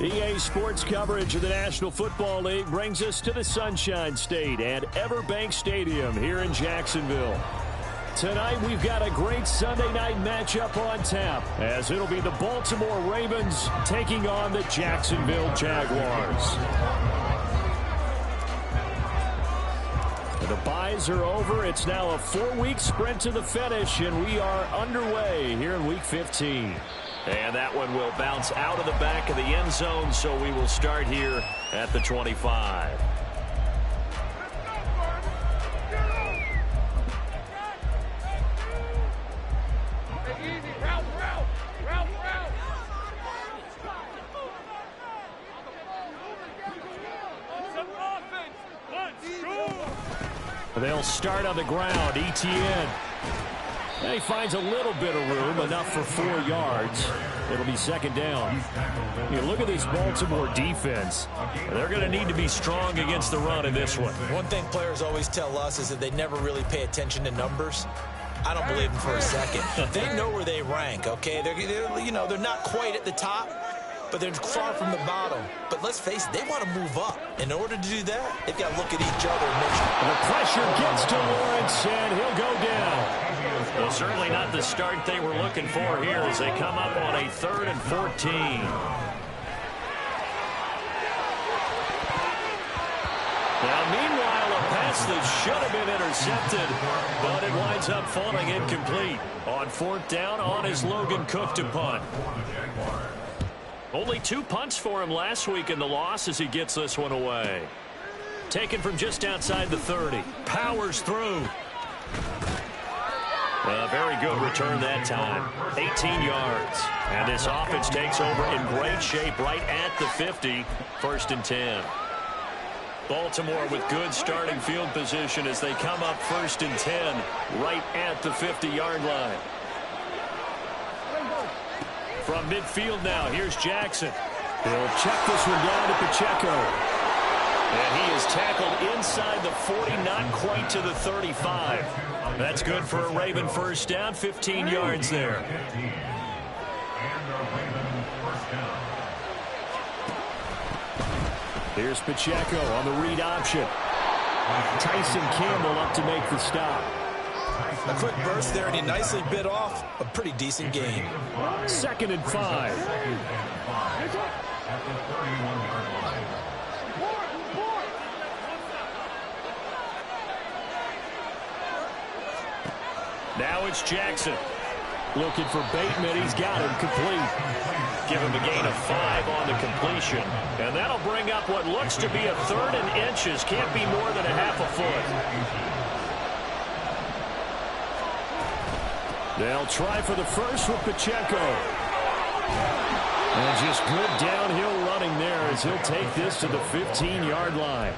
EA Sports coverage of the National Football League brings us to the Sunshine State at EverBank Stadium here in Jacksonville. Tonight we've got a great Sunday night matchup on tap as it'll be the Baltimore Ravens taking on the Jacksonville Jaguars. The byes are over. It's now a 4-week sprint to the finish, and we are underway here in Week 15. And that one will bounce out of the back of the end zone, so we will start here at the 25. They'll start on the ground. Etienne. And he finds a little bit of room, enough for 4 yards. It'll be second down. You look at this Baltimore defense. They're going to need to be strong against the run in this one. One thing players always tell us is that they never really pay attention to numbers. I don't believe them for a second. They know where they rank, okay? They're not quite at the top, but they're far from the bottom. But let's face it, they want to move up. In order to do that, they've got to look at each other and make sure. The pressure gets to Lawrence, and he'll go down. Well, certainly not the start they were looking for here as they come up on a 3rd and 14. Now, meanwhile, a pass that should have been intercepted, but it winds up falling incomplete. On 4th down, on is Logan Cook to punt. Only 2 punts for him last week in the loss as he gets this one away. Taken from just outside the 30. Powers through. A very good return that time. 18 yards. And this offense takes over in great shape right at the 50. 1st and 10. Baltimore with good starting field position as they come up 1st and 10 right at the 50-yard line. From midfield now, here's Jackson. He'll check this one down to Pacheco. And he is tackled inside the 40, not quite to the 35. That's good for a Raven first down, 15 yards there. Here's Pacheco on the read option. Tyson Campbell up to make the stop. A quick burst there, and he nicely bit off a pretty decent gain. 2nd and 5. Now it's Jackson. Looking for Bateman. He's got him complete. Give him a gain of 5 on the completion. And that'll bring up what looks to be a 3rd and inches. Can't be more than a half a foot. They'll try for the first with Pacheco. And just good downhill running there as he'll take this to the 15-yard line.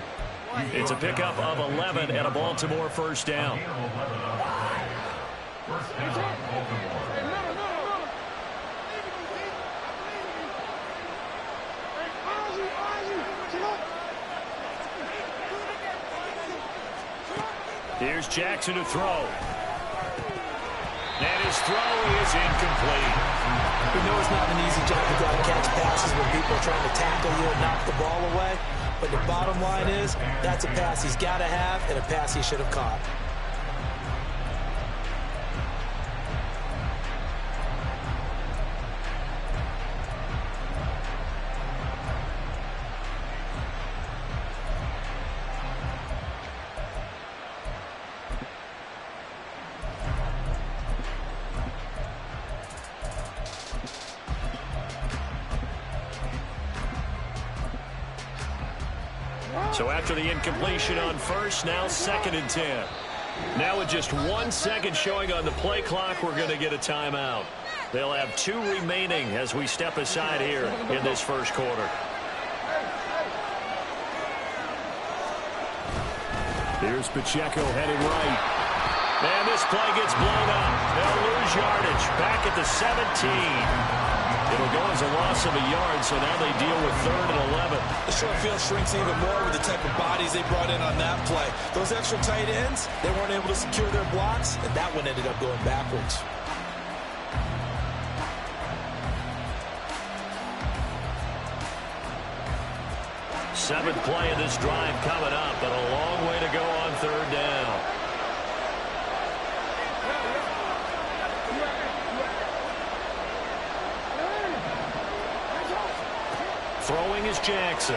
It's a pickup of 11 and a Baltimore first down. Here's Jackson to throw. And his throw is incomplete. We know it's not an easy job to try to catch passes when people are trying to tackle you and knock the ball away. But the bottom line is, that's a pass he's got to have and a pass he should have caught. So after the incompletion on first, now 2nd and 10. Now with just 1 second showing on the play clock, we're going to get a timeout. They'll have 2 remaining as we step aside here in this first quarter. Here's Pacheco heading right. And this play gets blown up. They'll lose yardage back at the 17. It'll go as a loss of a yard, so now they deal with 3rd and 11. The short field shrinks even more with the type of bodies they brought in on that play. Those extra tight ends, they weren't able to secure their blocks, and that one ended up going backwards. Seventh play of this drive coming up, but a long way to go on third down. Throwing is Jackson.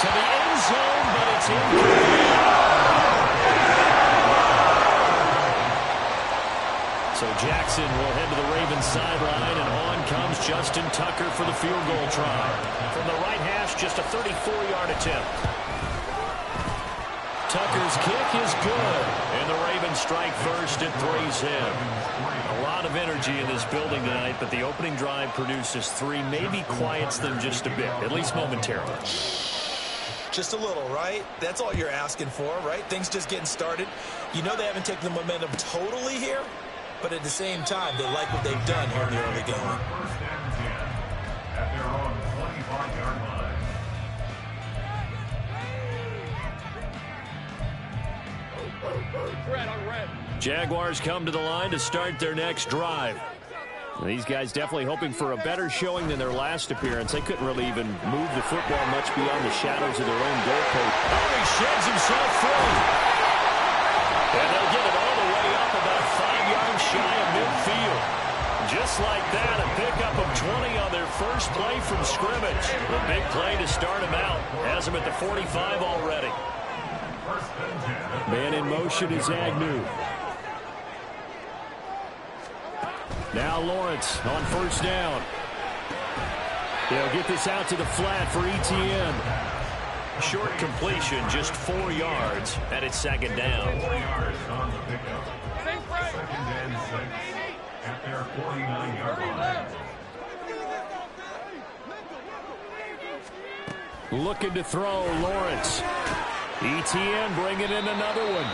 To the end zone, but it's incomplete. So Jackson will head to the Ravens sideline, and on comes Justin Tucker for the field goal try. From the right hash, just a 34-yard attempt. Tucker's kick is good, and the Ravens strike first. It threes him. A lot of energy in this building tonight, but the opening drive produces 3, maybe quiets them just a bit, at least momentarily. Just a little, right? That's all you're asking for, right? Things just getting started. You know they haven't taken the momentum totally here, but at the same time, they like what they've done here in the early going. At their own 25-yard line. Jaguars come to the line to start their next drive. These guys definitely hoping for a better showing than their last appearance. They couldn't really even move the football much beyond the shadows of their own goalpost. Oh, he sheds himself free. And they'll get it all the way up about 5 yards shy of midfield. Just like that, a pickup of 20 on their first play from scrimmage. A big play to start them out. Has them at the 45 already. Man in motion is Agnew. Now Lawrence on first down. They'll get this out to the flat for ETN. Short completion, just 4 yards, and it's second down. 4 yards on the pickup. Second and 6 at their 49-yard line. Looking to throw, Lawrence. ETN bringing in another one.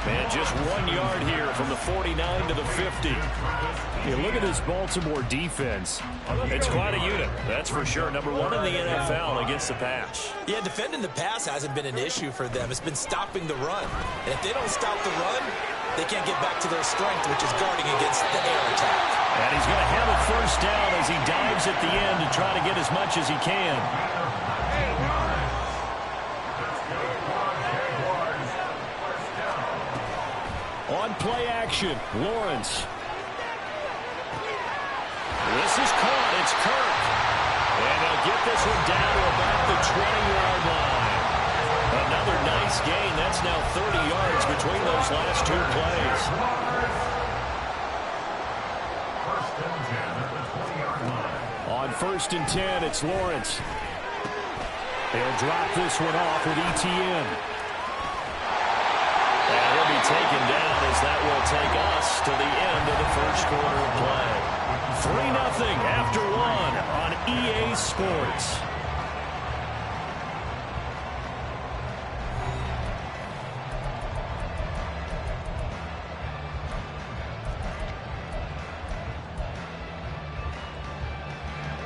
And just 1 yard here from the 49 to the 50. Yeah, look at this Baltimore defense. It's quite a unit, that's for sure. Number 1 in the NFL against the pass. Yeah, defending the pass hasn't been an issue for them. It's been stopping the run. And if they don't stop the run, they can't get back to their strength, which is guarding against the air attack. And he's going to have a first down as he dives at the end to try to get as much as he can. On play action, Lawrence. This is caught. It's Kirk. And they'll get this one down to about the 20-yard line. Another nice gain. That's now 30 yards between those last 2 plays. On first and 10, it's Lawrence. They'll drop this one off with ETN. And he'll be taken down as that will take us to the end of the first quarter of play. 3-0 after 1 on EA Sports.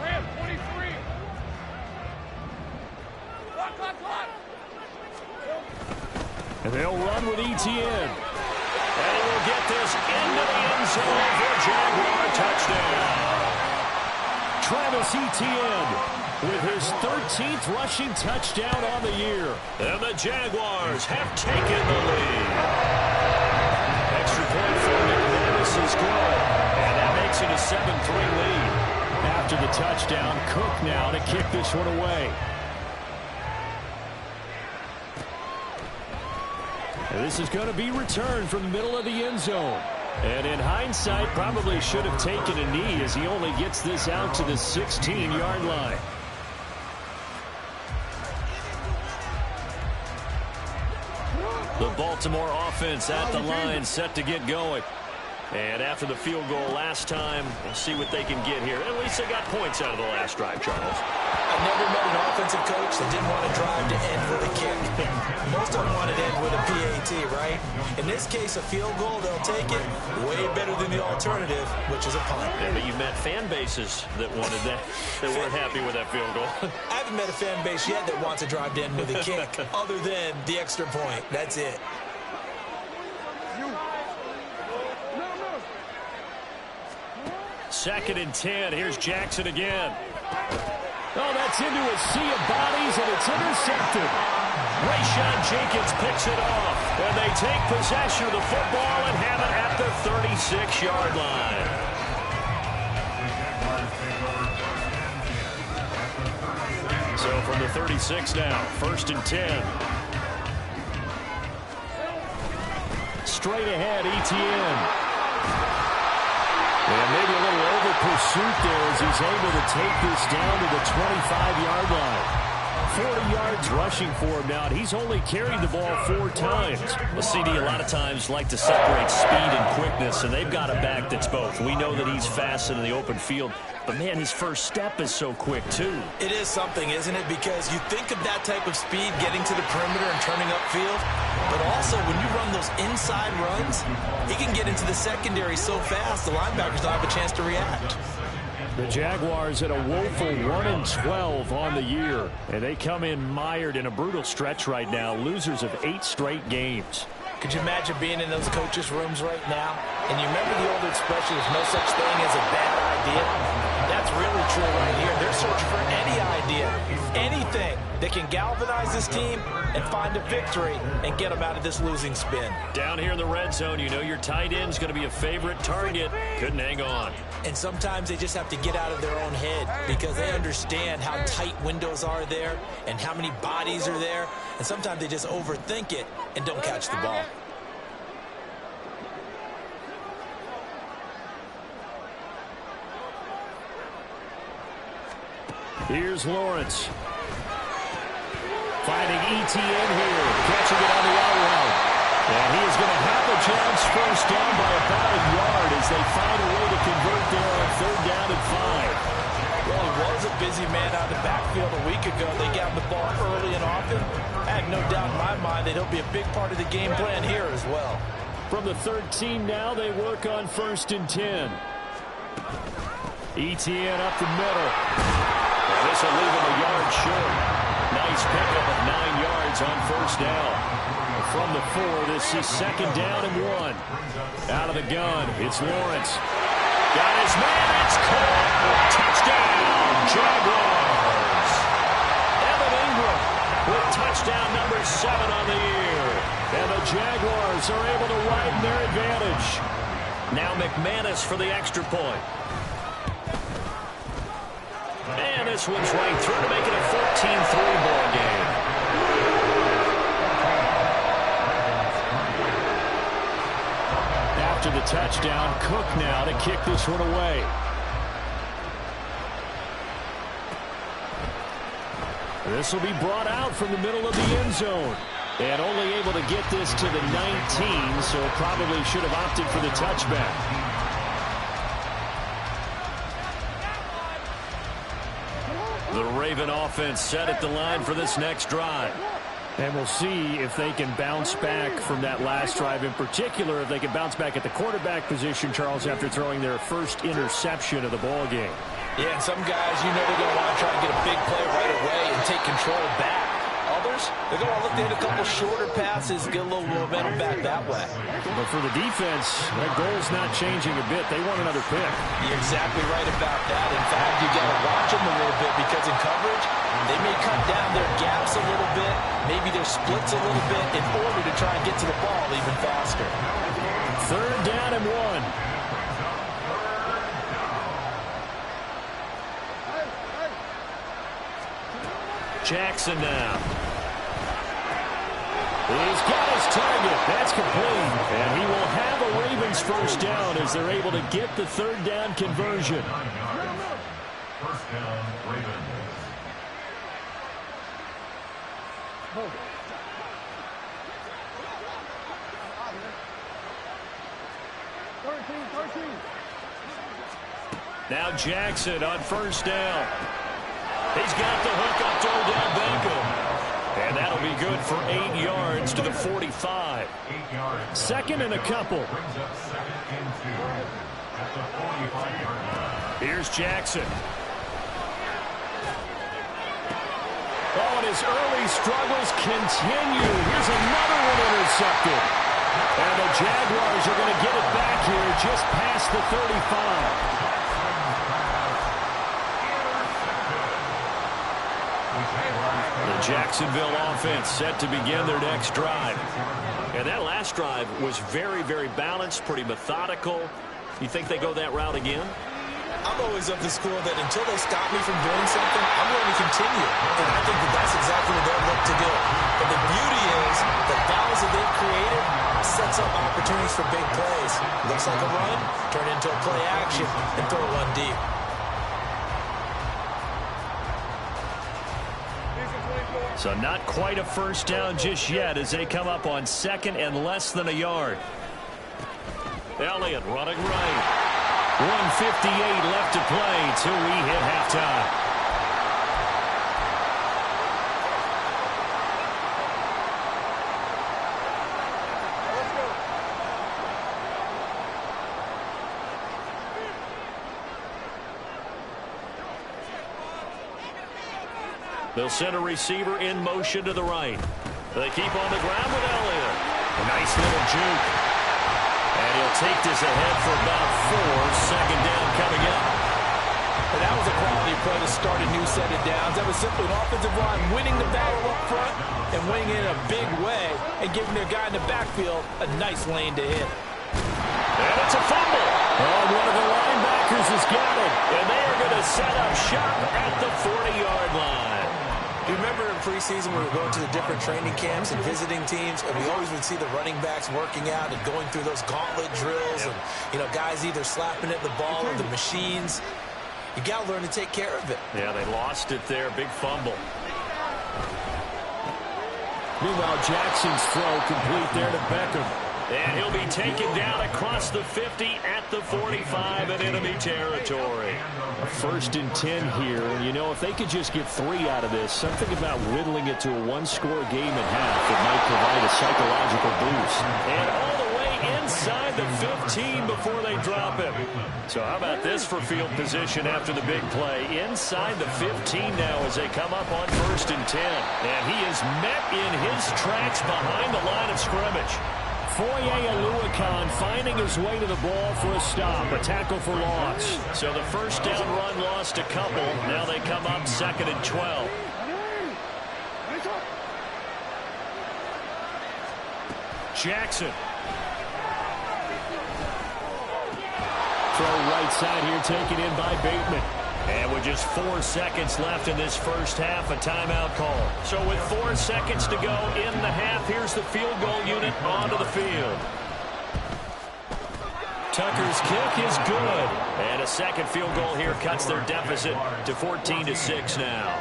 Ram 23. Clock. And they'll run with ETN. And he will get this into the end zone for a Jaguar touchdown. Travis Etienne with his 13th rushing touchdown on the year. And the Jaguars have taken the lead. Extra point for McManus is good. And that makes it a 7-3 lead. After the touchdown, Cook now to kick this one away. And this is going to be returned from the middle of the end zone. And in hindsight, probably should have taken a knee as he only gets this out to the 16-yard line. The Baltimore offense at the line, set to get going. And after the field goal last time, we'll see what they can get here. At least they got points out of the last drive, Charles. I've never met an offensive coach that didn't want to drive to end with a kick. Most of them want to end with a PAT, right? In this case, a field goal, they'll take it. Way better than the alternative, which is a punt. Yeah, but you met fan bases that wanted that, that weren't happy with that field goal. I haven't met a fan base yet that wants to drive to end with a kick, other than the extra point. That's it. Second and 10. Here's Jackson again. Oh, that's into a sea of bodies, and it's intercepted. Rayshawn Jenkins picks it off, and they take possession of the football and have it at the 36-yard line. So from the 36 now, 1st and 10. Straight ahead, Etienne. And maybe a little over pursuit there as he's able to take this down to the 25-yard line. 40 yards rushing for him now, and he's only carried the ball 4 times. Well, CD, a lot of times like to separate speed and quickness, and they've got a back that's both. We know that he's fast in the open field, but, man, his first step is so quick, too. It is something, isn't it? Because you think of that type of speed getting to the perimeter and turning upfield, but also when you run those inside runs, he can get into the secondary so fast the linebackers don't have a chance to react. The Jaguars at a woeful 1-12 on the year, and they come in mired in a brutal stretch right now, losers of 8 straight games. Could you imagine being in those coaches' rooms right now? And you remember the old expression, there's no such thing as a bad idea? That's really true right here. They're searching for any idea, anything that can galvanize this team and find a victory and get them out of this losing spin. Down here in the red zone, you know your tight end's going to be a favorite target. Couldn't hang on. And sometimes they just have to get out of their own head because they understand how tight windows are there and how many bodies are there. And sometimes they just overthink it and don't catch the ball. Here's Lawrence. Finding Etienne here. Catching it on the out route. And he is going to have a chance first down by about a yard as they find a way to convert there on 3rd down and 5. Well, he was a busy man out of the backfield a week ago. They got the ball early and often. I have no doubt in my mind that he'll be a big part of the game plan here as well. From the 13 now, they work on 1st and 10. Etienne up the middle. Well, this will leave him a yard short. Nice pickup of 9 yards on 1st down. From the 4, this is 2nd down and 1. Out of the gun, it's Lawrence. Got his man, it's caught. Touchdown, Jaguars. Evan Ingram with touchdown number 7 on the year. And the Jaguars are able to widen their advantage. Now McManus for the extra point. And this one's right through to make it a 14-3 ball game. After the touchdown, Cook now to kick this one away. This will be brought out from the middle of the end zone. And only able to get this to the 19, so probably should have opted for the touchback. The Raven offense set at the line for this next drive. And we'll see if they can bounce back from that last drive in particular, if they can bounce back at the quarterback position, Charles, after throwing their first interception of the ball game. Yeah, and some guys, you know they're going to want to try to get a big play right away and take control back. Others, they're going to look to hit a couple shorter passes, get a little momentum back that way. But for the defense, that goal's not changing a bit. They want another pick. You're exactly right about that. In fact, you got to watch them a little bit because in coverage, they may cut down their gaps a little bit, maybe their splits a little bit in order to try and get to the ball even faster. 3rd down and 1. Jackson now. He's got his target. That's complete. And he will have a Ravens first down as they're able to get the 3rd down conversion. 1st down, Ravens. Now Jackson on 1st down. He's got the hook up to Odell Beckham. And that'll be good for 8 yards to the 45. 8 yards. 2nd and a couple. Brings up 2nd and 2 at the 45-yard line. Here's Jackson. Oh, and his early struggles continue. Here's another one intercepted. And the Jaguars are going to get it back here just past the 35. Jacksonville offense set to begin their next drive. And that last drive was very, very balanced, pretty methodical. You think they go that route again? I'm always of the school that until they stop me from doing something, I'm going to continue. And I think that that's exactly what they'll look to do. But the beauty is the balance that they've created sets up opportunities for big plays. Looks like a run, turn into a play action, and throw one deep. So not quite a first down just yet as they come up on second and less than a yard. Elliott running right. 1:58 left to play till we hit halftime. They'll send a receiver in motion to the right. They keep on the ground with Elliott. A nice little juke. And he'll take this ahead for about 4. Second down coming up. And that was a quality play to start a new set of downs. That was simply an offensive line winning the battle up front and winning it in a big way and giving their guy in the backfield a nice lane to hit. And it's a fumble. Oh, one of the linebackers has got it. And they are going to set up shop at the 40-yard line. You remember in preseason we were going to the different training camps and visiting teams, and we always would see the running backs working out and going through those gauntlet drills, and guys either slapping at the ball or the machines. You got to learn to take care of it. Yeah, they lost it there. Big fumble. Meanwhile, Jackson's throw complete there to Beckham. And he'll be taken down across the 50 at the 45 in enemy territory. A 1st and 10 here. And, if they could just get 3 out of this, something about whittling it to a one-score game at half that might provide a psychological boost. And all the way inside the 15 before they drop him. So how about this for field position after the big play? Inside the 15 now as they come up on 1st and 10. And he is met in his tracks behind the line of scrimmage. Yr1Wk15 finding his way to the ball for a stop, a tackle for loss. So the first down run lost a couple. Now they come up 2nd and 12. Jackson. Throw right side here taken in by Bateman. And with just 4 seconds left in this first half, a timeout call. So with 4 seconds to go in the half, here's the field goal unit onto the field. Tucker's kick is good. And a second field goal here cuts their deficit to 14-6 now.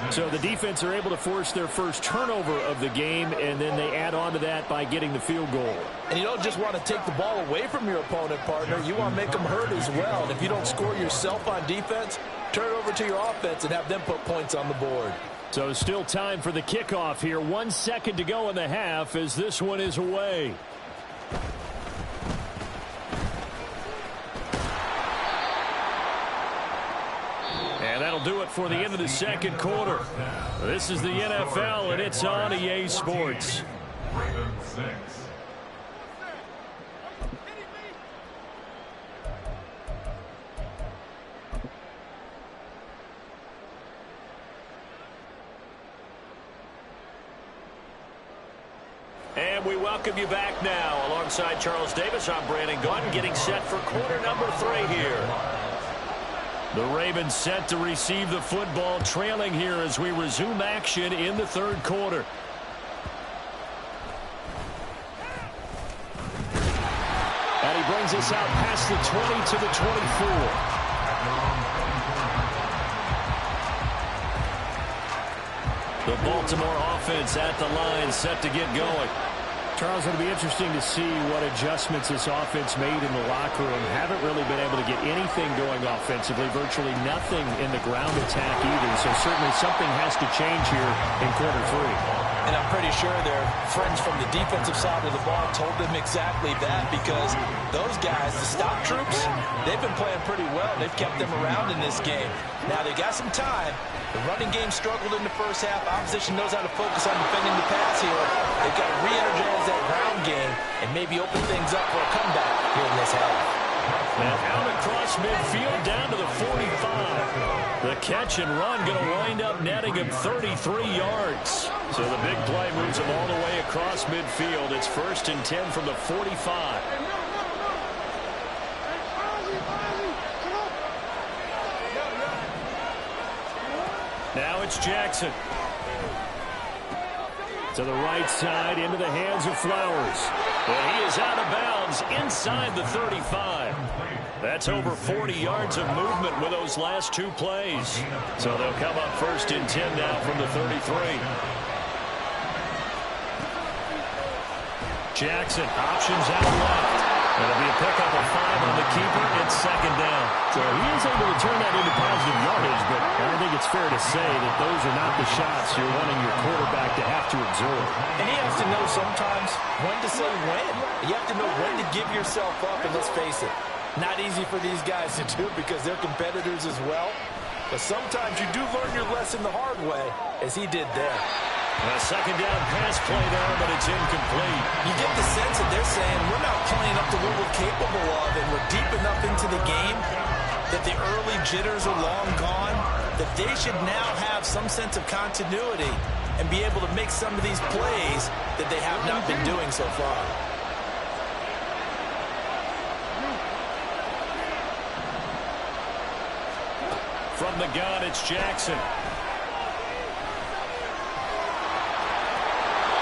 So the defense are able to force their first turnover of the game, and then they add on to that by getting the field goal. And you don't just want to take the ball away from your opponent, partner. You want to make them hurt as well. And if you don't score yourself on defense, turn it over to your offense and have them put points on the board. So still time for the kickoff here. 1 second to go in the half as this one is away. And that'll do it for the end of the second quarter. This is the NFL, and it's on EA Sports. Ravens 6. And we welcome you back now. Alongside Charles Davis, I'm Brandon Gaudin, getting set for quarter number 3 here. The Ravens set to receive the football, trailing here as we resume action in the third quarter. And he brings us out past the 20 to the 24. The Baltimore offense at the line, set to get going. Charles, it'll be interesting to see what adjustments this offense made in the locker room. Haven't really been able to get anything going offensively, virtually nothing in the ground attack either. So certainly something has to change here in quarter 3. And I'm pretty sure their friends from the defensive side of the ball told them exactly that, because those guys, the stop troops, they've been playing pretty well. They've kept them around in this game. Now they got some time. The running game struggled in the first half. Opposition knows how to focus on defending the pass here. They've got to re-energize that ground game and maybe open things up for a comeback here in this half. And out across midfield down to the 45. The catch and run going to wind up netting him 33 yards. So the big play moves him all the way across midfield. It's 1st and 10 from the 45. Now it's Jackson. To the right side, into the hands of Flowers. And he is out of bounds inside the 35. That's over 40 yards of movement with those last 2 plays. So they'll come up 1st and 10 now from the 33. Jackson, options out left. That'll be a pickup of 5 on the keeper. It's 2nd down. So he is able to turn that into positive yardage, but I think it's fair to say that those are not the shots you're wanting your quarterback to have to absorb. And he has to know sometimes when to say when. You have to know when to give yourself up, and let's face it, not easy for these guys to do because they're competitors as well. But sometimes you do learn your lesson the hard way, as he did there. A 2nd down pass play there, but it's incomplete. You get the sense that they're saying we're not playing up to what we're capable of, and we're deep enough into the game that the early jitters are long gone, that they should now have some sense of continuity and be able to make some of these plays that they have not been doing so far. From the gun, it's Jackson.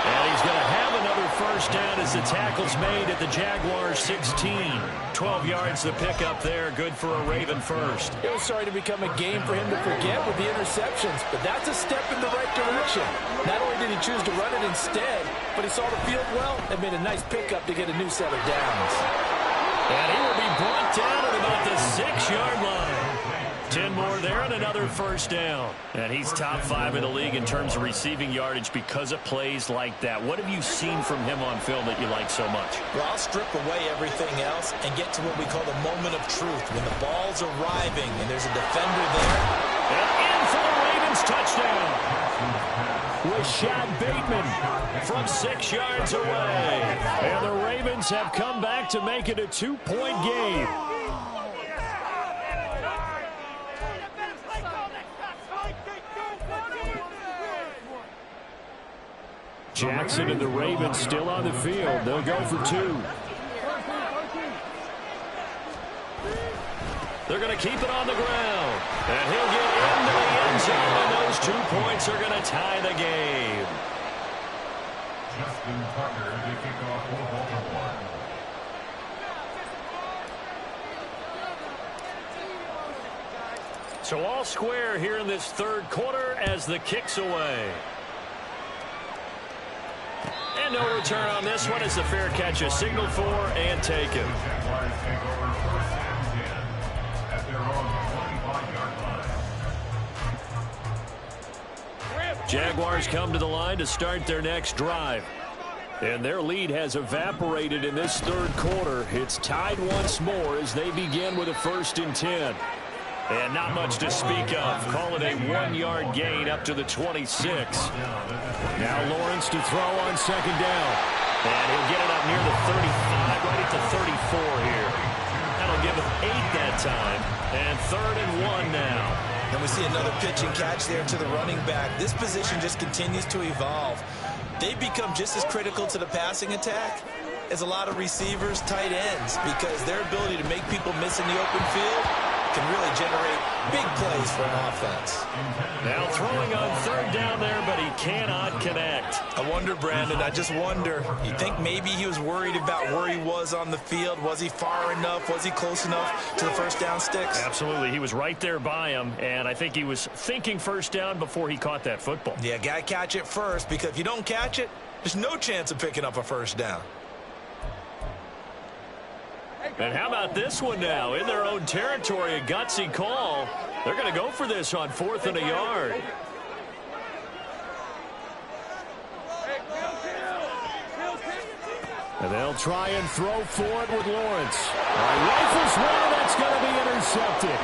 And he's going to have another 1st down as the tackle's made at the Jaguars 16. 12 yards the pickup there. Good for a Raven first. It was starting to become a game for him to forget with the interceptions, but that's a step in the right direction. Not only did he choose to run it instead, but he saw the field well and made a nice pickup to get a new set of downs. And he will be brought down at about the 6-yard line. 10 more there and another 1st down. And he's top 5 in the league in terms of receiving yardage because of plays like that. What have you seen from him on film that you like so much? Well, I'll strip away everything else and get to what we call the moment of truth, when the ball's arriving and there's a defender there. And in for the Ravens touchdown. Rashad Bateman from 6 yards away. And the Ravens have come back to make it a 2-point game. Jackson and the Ravens still on the field. They'll go for 2. They're going to keep it on the ground. And he'll get into the end zone, and those 2 points are going to tie the game. Justin Tucker, the kickoff for Baltimore. So all square here in this 3rd quarter as the kick's away. And no return on this one as the fair catch is signaled for and taken. The Jaguars take over 1st and 10 at their own 25-yard line. Jaguars come to the line to start their next drive. And their lead has evaporated in this 3rd quarter. It's tied once more as they begin with a 1st and 10. And not much to speak of. Call it a 1-yard gain up to the 26. Now Lawrence to throw on 2nd down. And he'll get it up near the 35, right at the 34 here. That'll give him 8 that time. And 3rd and 1 now. And we see another pitch and catch there to the running back. This position just continues to evolve. They've become just as critical to the passing attack as a lot of receivers, tight ends, because their ability to make people miss in the open field can really generate big plays for an offense. Now throwing on 3rd down there, but he cannot connect. I wonder, Brandon, I just wonder, you think maybe he was worried about where he was on the field? Was he far enough? Was he close enough to the 1st down sticks? Absolutely. He was right there by him, and I think he was thinking 1st down before he caught that football. Yeah, got to catch it first, because if you don't catch it, there's no chance of picking up a 1st down. And how about this one now? In their own territory, a gutsy call. They're going to go for this on 4th and a yard. And they'll try and throw for it with Lawrence. Rifles one, that's going to be intercepted.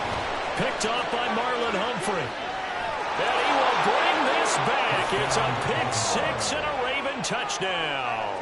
Picked off by Marlon Humphrey. And he will bring this back. It's a pick 6 and a Raven touchdown.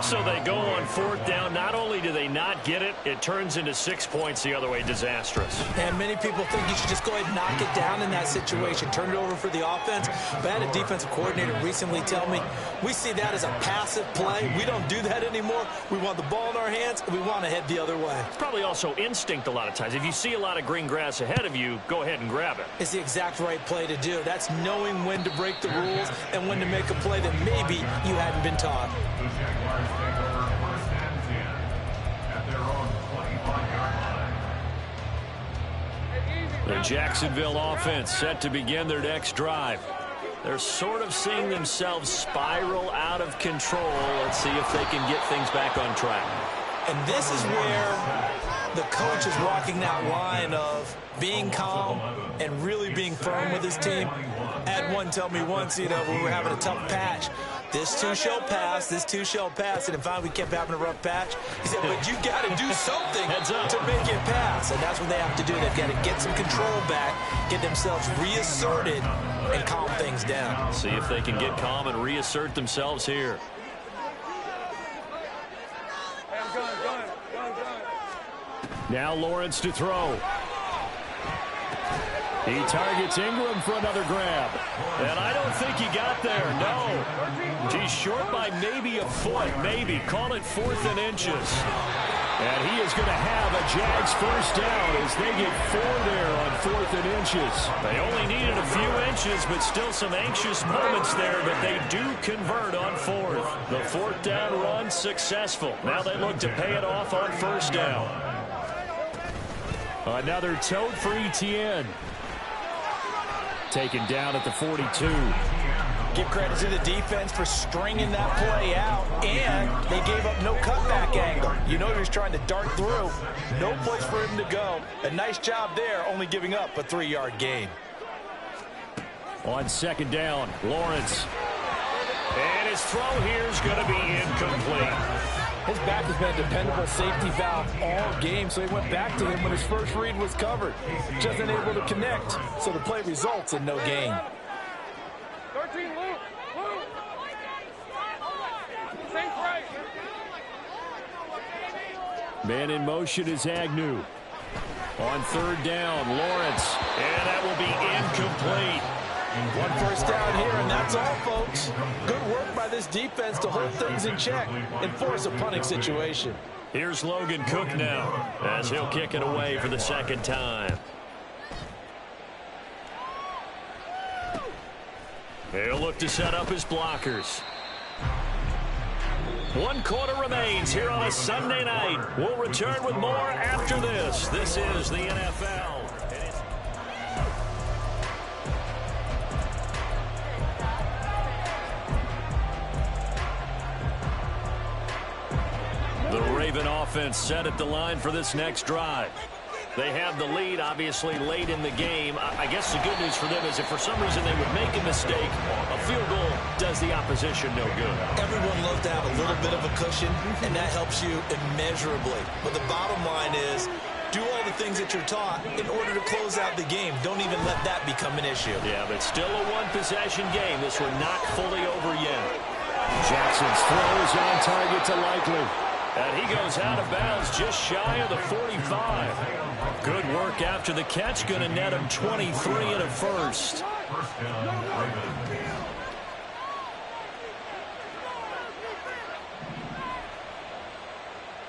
So they go on 4th down. Not only do they not get it, it turns into 6 points the other way. Disastrous. And many people think you should just go ahead and knock it down in that situation. Turn it over for the offense. But I had a defensive coordinator recently tell me, we see that as a passive play. We don't do that anymore. We want the ball in our hands, and we want to head the other way. It's probably also instinct a lot of times. If you see a lot of green grass ahead of you, go ahead and grab it. It's the exact right play to do. That's knowing when to break the rules and when to make a play that maybe you hadn't been taught. The Jaguars take over 1st and 10 at their own 25-yard line. The Jacksonville offense set to begin their next drive. They're sort of seeing themselves spiral out of control. Let's see if they can get things back on track. And this is where the coach is walking that line of being calm and really being firm with his team. I had one tell me once, when we were having a tough patch, this too shall pass, this too shall pass. And finally we kept having a rough patch. He said, but you got to do something to make it pass. And that's what they have to do. They've got to get some control back, get themselves reasserted, and calm things down. See if they can get calm and reassert themselves here. Now Lawrence to throw. He targets Ingram for another grab. And I don't think he got there, no. He's short by maybe a foot, maybe. Call it 4th and inches. And he is going to have a Jags first down as they get 4 there on 4th and inches. They only needed a few inches, but still some anxious moments there, but they do convert on 4th. The 4th down run successful. Now they look to pay it off on 1st down. Another tote for Etienne. Taken down at the 42. Give credit to the defense for stringing that play out, and they gave up no cutback angle. He was trying to dart through. No place for him to go. A nice job there, only giving up a 3-yard gain. On 2nd down, Lawrence. And his throw here is going to be incomplete. His back has been a dependable safety valve all game, so he went back to him when his first read was covered. Just unable to connect, so the play results in no gain. 13, Luke. Same right. Man in motion is Agnew. On 3rd down, Lawrence. And that will be incomplete. One first down here, and that's all, folks. Good work by this defense to hold things in check and force a punting situation. Here's Logan Cook now as he'll kick it away for the 2nd time. He'll look to set up his blockers. 1 quarter remains here on a Sunday night. We'll return with more after this. This is the NFL. The Raven offense set at the line for this next drive. They have the lead, obviously, late in the game. I guess the good news for them is if for some reason they would make a mistake, a field goal does the opposition no good. Everyone loves to have a little bit of a cushion, and that helps you immeasurably. But the bottom line is, do all the things that you're taught in order to close out the game. Don't even let that become an issue. Yeah, but still a one-possession game. This one not fully over yet. Jackson's throw is on target to Likely. And he goes out of bounds just shy of the 45. Good work after the catch. Going to net him 23 and a first. First down, Ravens.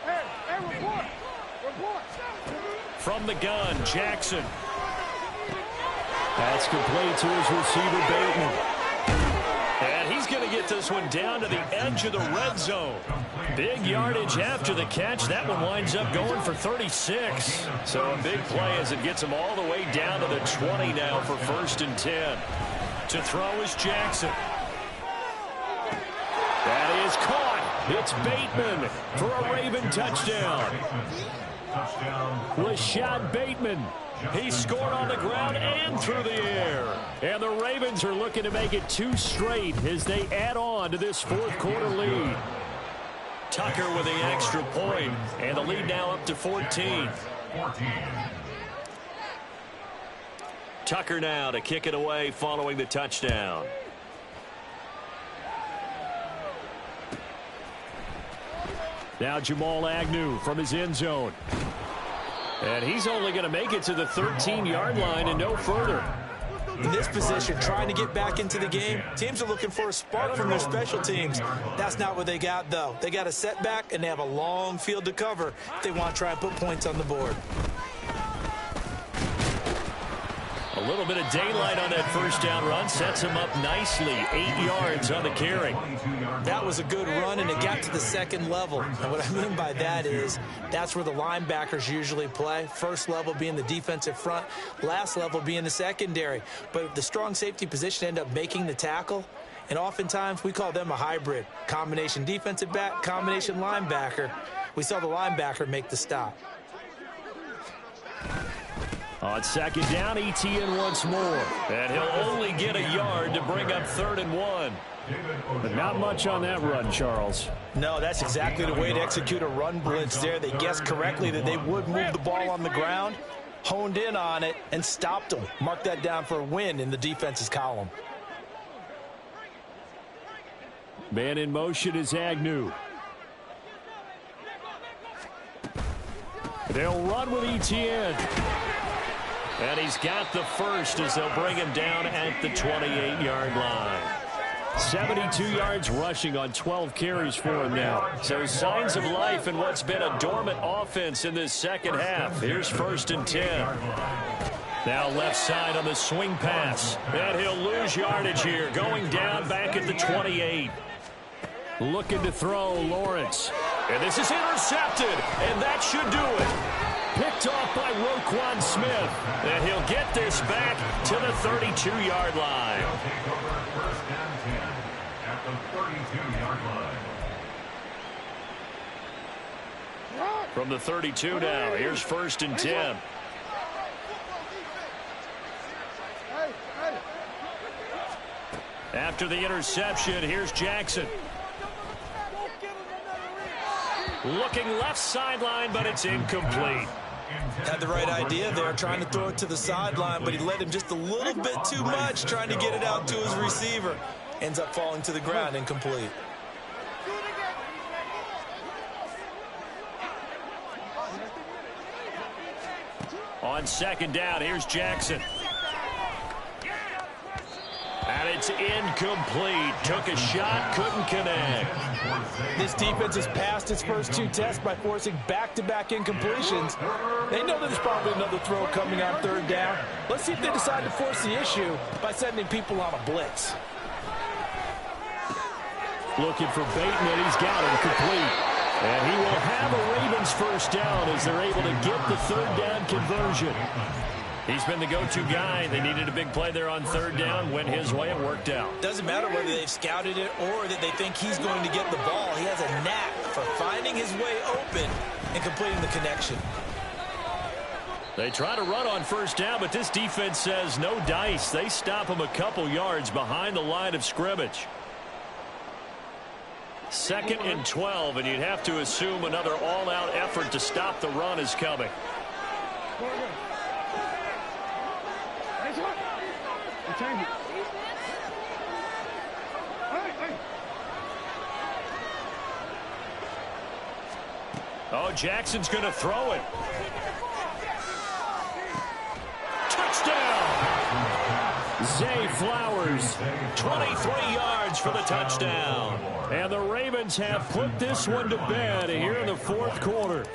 Hey, report. From the gun, Jackson. That's complete to his receiver, Bateman. And he's going to get this one down to the edge of the red zone. Big yardage after the catch. That one winds up going for 36. So a big play as it gets him all the way down to the 20 now for 1st and 10. To throw is Jackson. That is caught. It's Bateman for a Raven touchdown. Rashad Bateman. He scored on the ground and through the air. And the Ravens are looking to make it 2 straight as they add on to this 4th quarter lead. Tucker with the extra point, and the lead now up to 14. Tucker now to kick it away following the touchdown. Now Jamal Agnew from his end zone. And he's only going to make it to the 13-yard line and no further. In this position, trying to get back into the game, teams are looking for a spark from their special teams. That's not what they got, though. They got a setback, and they have a long field to cover if they want to try and put points on the board. A little bit of daylight on that first down run sets him up nicely. 8 yards on the carry. That was a good run, and it got to the second level. And what I mean by that is that's where the linebackers usually play. First level being the defensive front, last level being the secondary. But the strong safety position ended up making the tackle, and oftentimes we call them a hybrid. Combination defensive back, combination linebacker. We saw the linebacker make the stop. On second down, Etienne once more. And he'll only get a yard to bring up 3rd and 1. But not much on that run, Charles. No, that's exactly the way to execute a run blitz there. They guessed correctly that they would move the ball on the ground, honed in on it, and stopped them. Mark that down for a win in the defense's column. Man in motion is Agnew. They'll run with Etienne. And he's got the first as they'll bring him down at the 28-yard line. 72 yards rushing on 12 carries for him now. So signs of life in what's been a dormant offense in this second half. Here's 1st and 10. Now left side on the swing pass. And he'll lose yardage here, going down back at the 28. Looking to throw, Lawrence. And this is intercepted, and that should do it. Picked off by Roquan Smith. And he'll get this back to the 32-yard line. They'll take over 1st and 10 at the 32-yard line. From the 32 now, here's 1st and 10. After the interception, here's Jackson. Looking left sideline, but it's incomplete. Had the right idea there, trying to throw it to the sideline, but he led him just a little bit too much, trying to get it out to his receiver. Ends up falling to the ground, incomplete. On second down, here's Jackson. And it's incomplete. Took a shot, couldn't connect. This defense has passed its first 2 tests by forcing back-to-back incompletions. They know that there's probably another throw coming on 3rd down. Let's see if they decide to force the issue by sending people on a blitz. Looking for Bateman. He's got him complete. And he will have a Ravens first down as they're able to get the 3rd down conversion. He's been the go-to guy. They needed a big play there on 3rd down. Went his way, it worked out. Doesn't matter whether they've scouted it or that they think he's going to get the ball. He has a knack for finding his way open and completing the connection. They try to run on 1st down, but this defense says no dice. They stop him a couple yards behind the line of scrimmage. 2nd and 12, and you'd have to assume another all-out effort to stop the run is coming. Oh, Jackson's going to throw it. Touchdown! Zay Flowers, 23 yards for the touchdown. And the Ravens have put this one to bed here in the 4th quarter.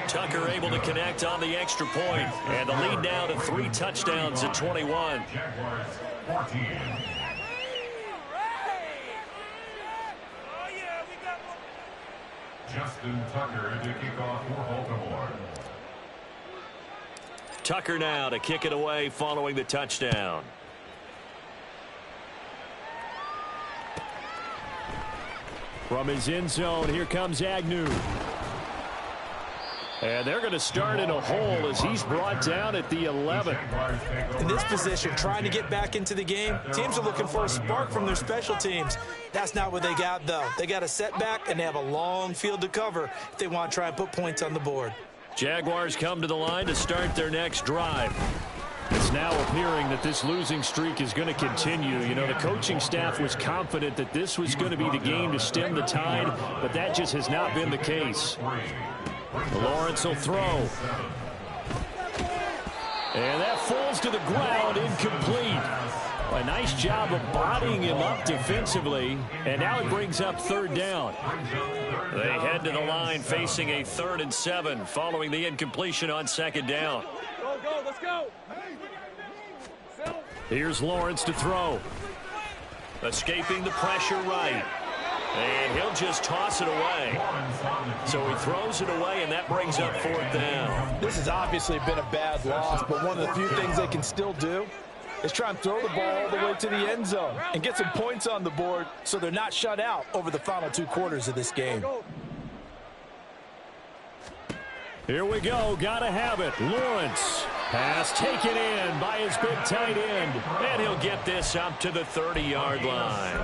Tucker able to connect on the extra point, and the lead now to 3 touchdowns at 21. Jaguars 14. Justin Tucker to kick off for Baltimore. Tucker now to kick it away following the touchdown. From his end zone, here comes Agnew. And they're going to start in a hole as he's brought down at the 11. In this position, trying to get back into the game, teams are looking for a spark from their special teams. That's not what they got, though. They got a setback, and they have a long field to cover if they want to try and put points on the board. Jaguars come to the line to start their next drive. It's now appearing that this losing streak is going to continue. You know, the coaching staff was confident that this was going to be the game to stem the tide, but that just has not been the case. Lawrence will throw. And that falls to the ground, incomplete. A nice job of bodying him up defensively, and now it brings up third down. They head to the line facing a 3rd and 7 following the incompletion on 2nd down. Go, let's go. Here's Lawrence to throw. Escaping the pressure right. And he'll just toss it away. So he throws it away, and that brings up 4th down. This has obviously been a bad loss, but one of the few things they can still do is try and throw the ball all the way to the end zone and get some points on the board so they're not shut out over the final 2 quarters of this game. Here we go. Gotta have it. Lawrence. Pass taken in by his big tight end. And he'll get this up to the 30-yard line.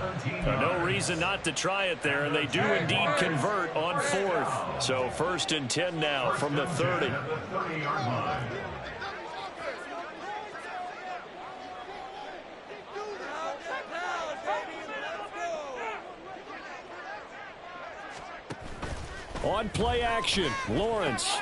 No reason not to try it there, and they do indeed convert on 4th. So 1st and 10 now from the 30. On play action, Lawrence.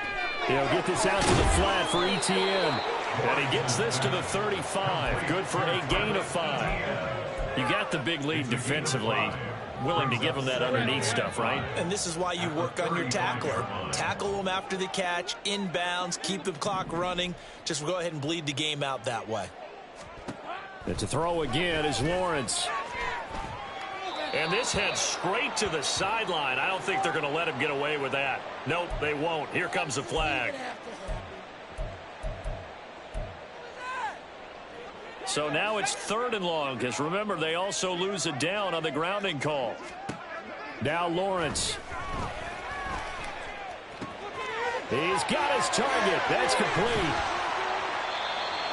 He'll get this out to the flat for Etienne. And he gets this to the 35. Good for a gain of 5. You got the big lead defensively. Willing to give him that underneath stuff, right? And this is why you work on your tackler. Tackle him after the catch, inbounds, keep the clock running. Just go ahead and bleed the game out that way. And to throw again is Lawrence. And this heads straight to the sideline. I don't think they're going to let him get away with that. Nope, they won't. Here comes the flag. So now it's 3rd and long, because remember, they also lose a down on the grounding call. Now Lawrence. He's got his target. That's complete.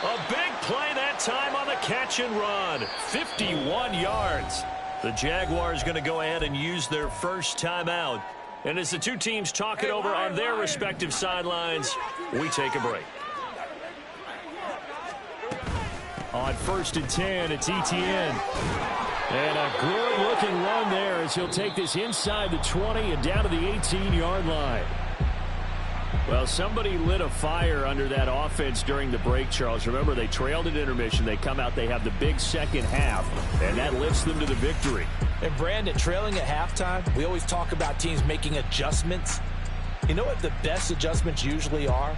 A big play that time on the catch and run. 51 yards. The Jaguars going to go ahead and use their first timeout. And as the two teams talk it over on their respective sidelines, we take a break. On 1st and 10, it's Etienne. And a good-looking run there as he'll take this inside the 20 and down to the 18-yard line. Well, somebody lit a fire under that offense during the break, Charles. Remember, they trailed at intermission. They come out, they have the big second half, and that lifts them to the victory. And, Brandon, trailing at halftime, we always talk about teams making adjustments. You know what the best adjustments usually are?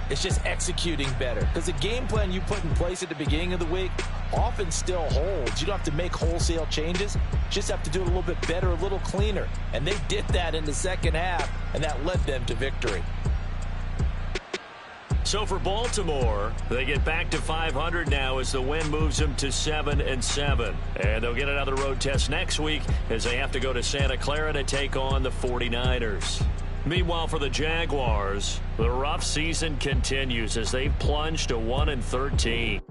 It's just executing better. Because the game plan you put in place at the beginning of the week often still holds. You don't have to make wholesale changes. You just have to do it a little bit better, a little cleaner. And they did that in the second half, and that led them to victory. So for Baltimore, they get back to 500 now as the win moves them to 7-7. And they'll get another road test next week as they have to go to Santa Clara to take on the 49ers. Meanwhile, for the Jaguars, the rough season continues as they plunge to 1-13.